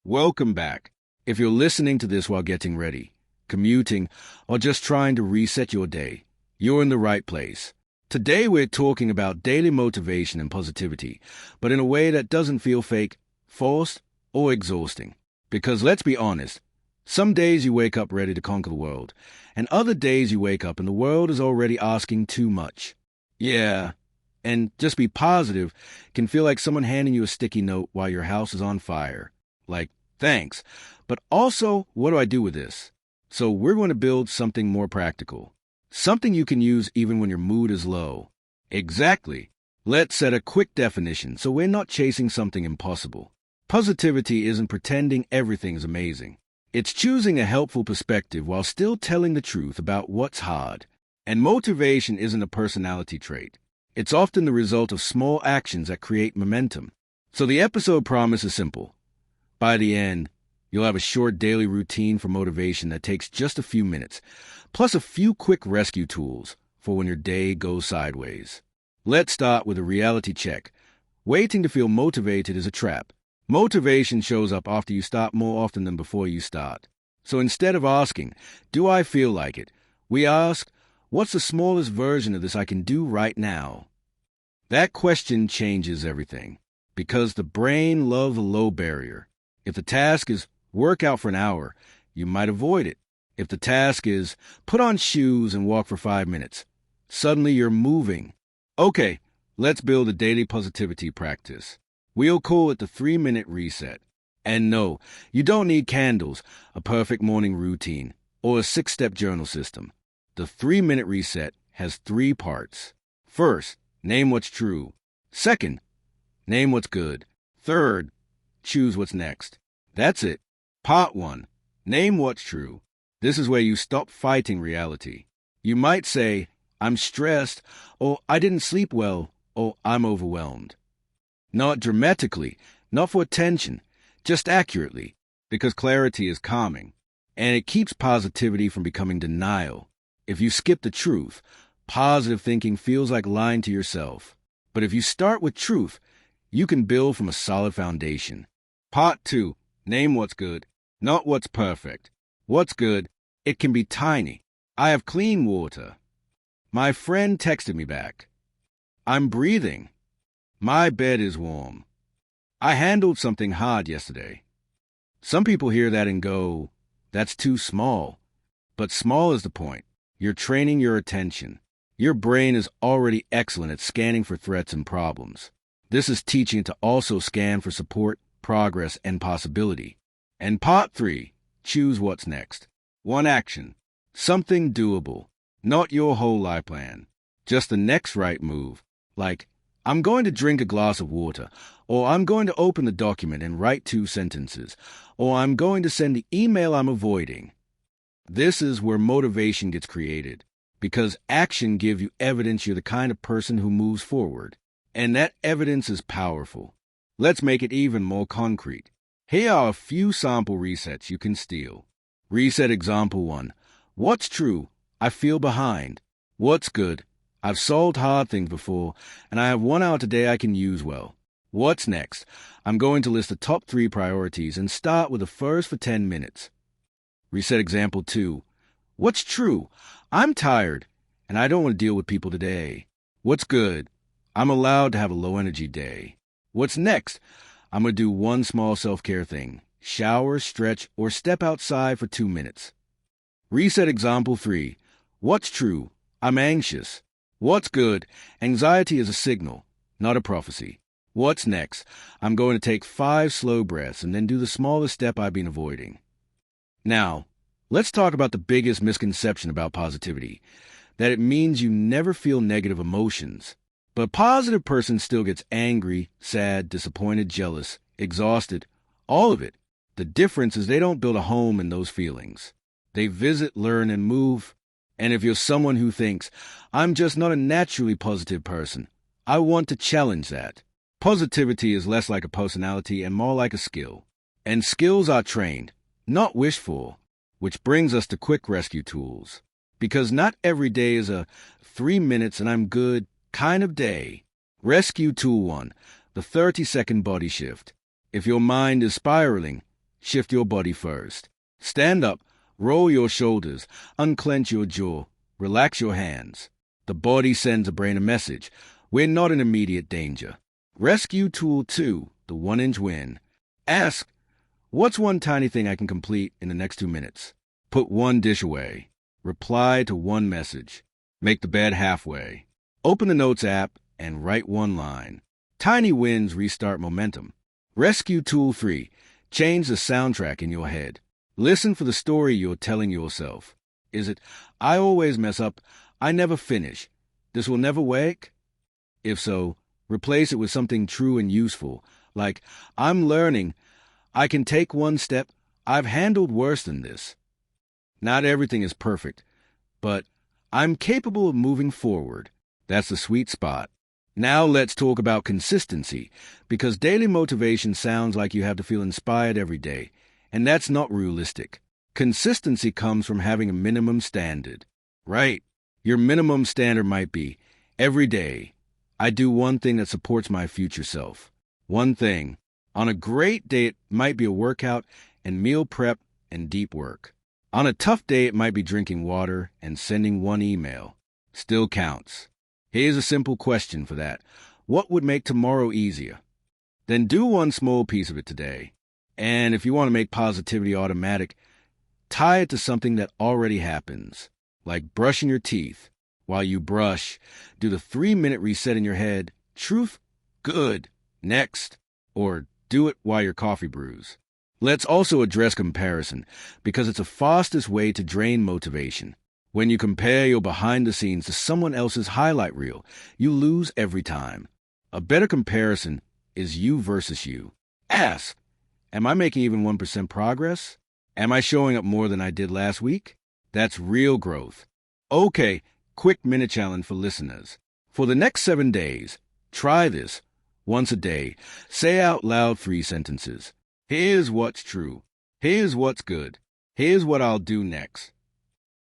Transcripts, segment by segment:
Welcome back. If you're listening to this while getting ready, commuting, or just trying to reset your day, you're in the right place. Today we're talking about daily motivation and positivity, but in a way that doesn't feel fake, forced, or exhausting. Because let's be honest, some days you wake up ready to conquer the world, and other days you wake up and the world is already asking too much. Yeah, and just be positive can feel like someone handing you a sticky note while your house is on fire. Like, thanks, but also, what do I do with this? So we're going to build something more practical. Something you can use even when your mood is low. Exactly. Let's set a quick definition so we're not chasing something impossible. Positivity isn't pretending everything's amazing. It's choosing a helpful perspective while still telling the truth about what's hard. And motivation isn't a personality trait. It's often the result of small actions that create momentum. So the episode promise is simple. By the end, you'll have a short daily routine for motivation that takes just a few minutes, plus a few quick rescue tools for when your day goes sideways. Let's start with a reality check. Waiting to feel motivated is a trap. Motivation shows up after you start more often than before you start. So instead of asking, do I feel like it? We ask, what's the smallest version of this I can do right now? That question changes everything, because the brain loves a low barrier. If the task is work out for an hour, you might avoid it. If the task is put on shoes and walk for 5 minutes, suddenly you're moving. Okay, let's build a daily positivity practice. We'll call it the 3-minute reset. And no, you don't need candles, a perfect morning routine, or a 6-step journal system. The 3-minute reset has 3 parts. First, name what's true. Second, name what's good. Third, choose what's next. That's it. Part 1. Name what's true. This is where you stop fighting reality. You might say, I'm stressed, or I didn't sleep well, or I'm overwhelmed. Not dramatically, not for attention, just accurately, because clarity is calming, and it keeps positivity from becoming denial. If you skip the truth, positive thinking feels like lying to yourself. But if you start with truth, you can build from a solid foundation. Part 2. Name what's good, not what's perfect. What's good? It can be tiny. I have clean water. My friend texted me back. I'm breathing. My bed is warm. I handled something hard yesterday. Some people hear that and go, that's too small. But small is the point. You're training your attention. Your brain is already excellent at scanning for threats and problems. This is teaching it to also scan for support, progress, and possibility. And part 3, choose what's next. One action. Something doable. Not your whole life plan. Just the next right move. Like, I'm going to drink a glass of water, or I'm going to open the document and write 2 sentences, or I'm going to send the email I'm avoiding. This is where motivation gets created, because action gives you evidence you're the kind of person who moves forward, and that evidence is powerful. Let's make it even more concrete. Here are a few sample resets you can steal. Reset example 1. What's true? I feel behind. What's good? I've solved hard things before, and I have 1 hour today I can use well. What's next? I'm going to list the top 3 priorities and start with the first for 10 minutes. Reset example 2. What's true? I'm tired, and I don't want to deal with people today. What's good? I'm allowed to have a low-energy day. What's next? I'm going to do 1 small self-care thing. Shower, stretch, or step outside for 2 minutes. Reset example 3. What's true? I'm anxious. What's good? Anxiety is a signal, not a prophecy. What's next? I'm going to take 5 slow breaths and then do the smallest step I've been avoiding. Now, let's talk about the biggest misconception about positivity, that it means you never feel negative emotions. But a positive person still gets angry, sad, disappointed, jealous, exhausted, all of it. The difference is they don't build a home in those feelings. They visit, learn, and move. And if you're someone who thinks, I'm just not a naturally positive person, I want to challenge that. Positivity is less like a personality and more like a skill. And skills are trained, not wished for, which brings us to quick rescue tools. Because not every day is a 3 minutes and I'm good kind of day. Rescue tool 1, the 30-second body shift. If your mind is spiraling, shift your body first. Stand up, roll your shoulders, unclench your jaw, relax your hands. The body sends the brain a message. We're not in immediate danger. Rescue tool 2, the 1-inch win. Ask, what's one tiny thing I can complete in the next 2 minutes? Put one dish away. Reply to one message. Make the bed halfway. Open the Notes app and write one line. Tiny wins restart momentum. Rescue tool 3, change the soundtrack in your head. Listen for the story you're telling yourself. Is it, I always mess up, I never finish, this will never work? If so, replace it with something true and useful, like, I'm learning, I can take one step, I've handled worse than this. Not everything is perfect, but I'm capable of moving forward. That's the sweet spot. Now let's talk about consistency, because daily motivation sounds like you have to feel inspired every day, and that's not realistic. Consistency comes from having a minimum standard. Right. Your minimum standard might be, every day, I do one thing that supports my future self. One thing. On a great day, it might be a workout and meal prep and deep work. On a tough day, it might be drinking water and sending one email. Still counts. Here's a simple question for that. What would make tomorrow easier? Then do one small piece of it today. And if you want to make positivity automatic, tie it to something that already happens, like brushing your teeth. While you brush, do the 3-minute reset in your head. Truth? Good. Next. Or do it while your coffee brews. Let's also address comparison, because it's the fastest way to drain motivation. When you compare your behind the scenes to someone else's highlight reel, you lose every time. A better comparison is you versus you. Ask, am I making even 1% progress? Am I showing up more than I did last week? That's real growth. Okay, quick minute challenge for listeners. For the next 7 days, try this. Once a day, say out loud 3 sentences. Here's what's true. Here's what's good. Here's what I'll do next.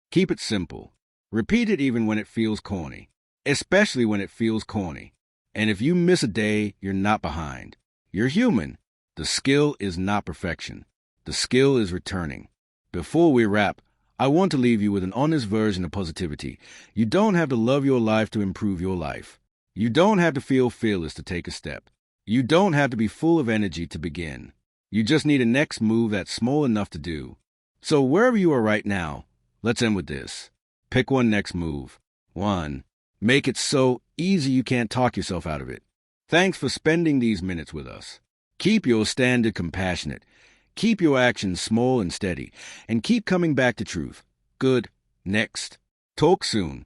Keep it simple. Repeat it even when it feels corny, especially when it feels corny. And if you miss a day, you're not behind. You're human. The skill is not perfection. The skill is returning. Before we wrap, I want to leave you with an honest version of positivity. You don't have to love your life to improve your life. You don't have to feel fearless to take a step. You don't have to be full of energy to begin. You just need a next move that's small enough to do. So wherever you are right now, let's end with this. Pick one next move. 1. Make it so easy you can't talk yourself out of it. Thanks for spending these minutes with us. Keep your standard compassionate. Keep your actions small and steady. And keep coming back to truth. Good. Next. Talk soon.